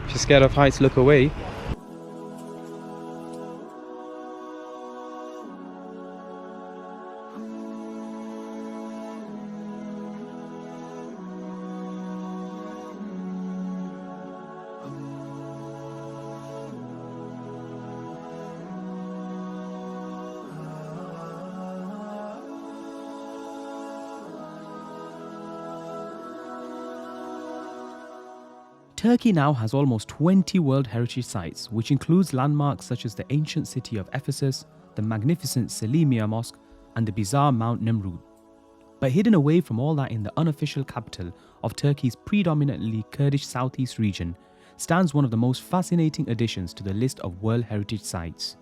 If you're scared of heights, look away. Turkey now has almost 20 World Heritage Sites, which includes landmarks such as the ancient city of Ephesus, the magnificent Selimiye Mosque, and the bizarre Mount Nemrut. But hidden away from all that in the unofficial capital of Turkey's predominantly Kurdish southeast region stands one of the most fascinating additions to the list of World Heritage Sites.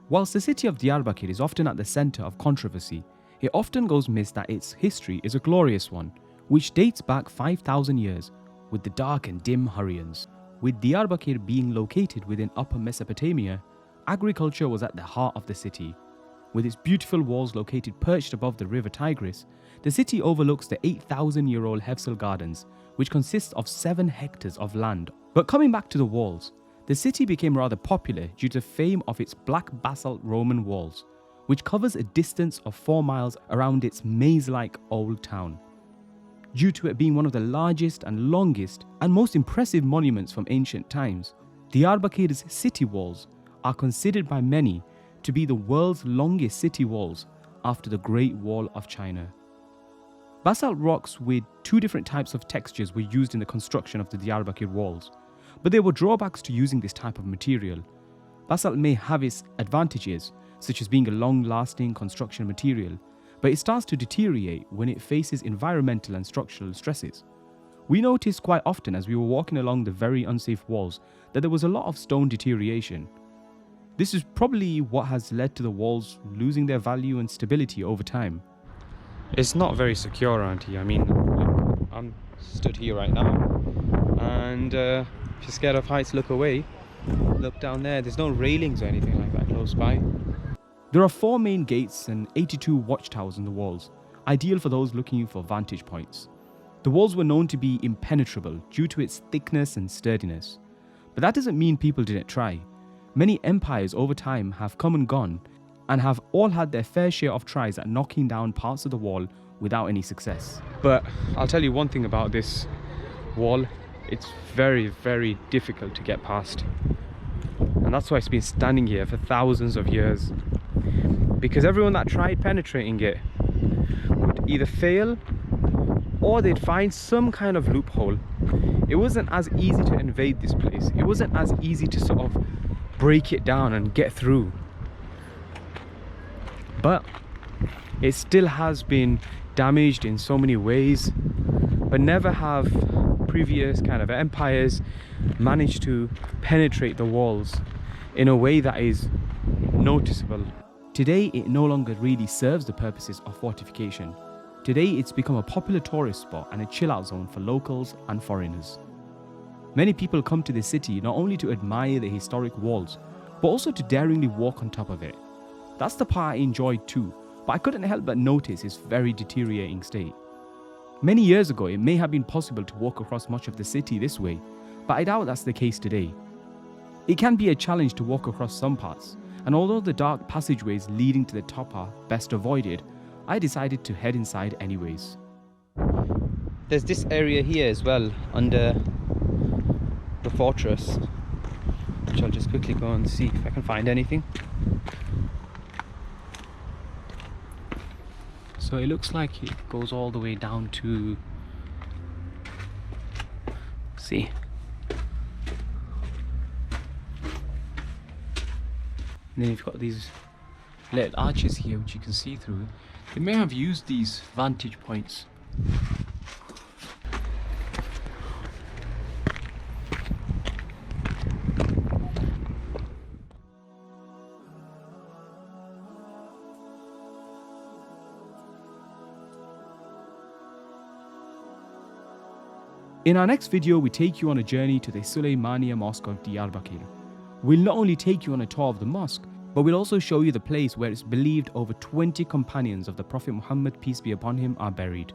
Whilst the city of Diyarbakir is often at the centre of controversy, it often goes missed that its history is a glorious one, which dates back 5,000 years, with the dark and dim Hurrians. With Diyarbakir being located within Upper Mesopotamia, agriculture was at the heart of the city. With its beautiful walls located perched above the river Tigris, the city overlooks the 8,000-year-old Hefsel Gardens, which consists of 7 hectares of land. But coming back to the walls, the city became rather popular due to the fame of its black basalt Roman walls, which covers a distance of 4 miles around its maze-like old town. Due to it being one of the largest and longest and most impressive monuments from ancient times, Diyarbakir's city walls are considered by many to be the world's longest city walls after the Great Wall of China. Basalt rocks with 2 different types of textures were used in the construction of the Diyarbakir walls, but there were drawbacks to using this type of material. Basalt may have its advantages, such as being a long-lasting construction material, but it starts to deteriorate when it faces environmental and structural stresses. We noticed quite often as we were walking along the very unsafe walls that there was a lot of stone deterioration. This is probably what has led to the walls losing their value and stability over time. It's not very secure around here. I mean, look, I'm stood here right now, and if you're scared of heights, look away. Look down there, there's no railings or anything like that close by. There are 4 main gates and 82 watchtowers on the walls, ideal for those looking for vantage points. The walls were known to be impenetrable due to its thickness and sturdiness. But that doesn't mean people didn't try. Many empires over time have come and gone, and have all had their fair share of tries at knocking down parts of the wall without any success. But I'll tell you one thing about this wall, it's very, very difficult to get past. And that's why it's been standing here for thousands of years. Because everyone that tried penetrating it would either fail or they'd find some kind of loophole. It wasn't as easy to invade this place. It wasn't as easy to sort of break it down and get through. But it still has been damaged in so many ways, but never have previous kind of empires managed to penetrate the walls in a way that is noticeable. Today, it no longer really serves the purposes of fortification. Today, it's become a popular tourist spot and a chill-out zone for locals and foreigners. Many people come to this city not only to admire the historic walls, but also to daringly walk on top of it. That's the part I enjoyed too, but I couldn't help but notice its very deteriorating state. Many years ago, it may have been possible to walk across much of the city this way, but I doubt that's the case today. It can be a challenge to walk across some parts, and although the dark passageways leading to the top are best avoided, I decided to head inside anyways. There's this area here as well under the fortress, which I'll just quickly go and see if I can find anything. So it looks like it goes all the way down to, see, and then you've got these little arches here which you can see through. They may have used these vantage points. In our next video, we take you on a journey to the Süleymaniye Mosque of Diyarbakir. We'll not only take you on a tour of the mosque, but we'll also show you the place where it's believed over 20 companions of the Prophet Muhammad, peace be upon him, are buried.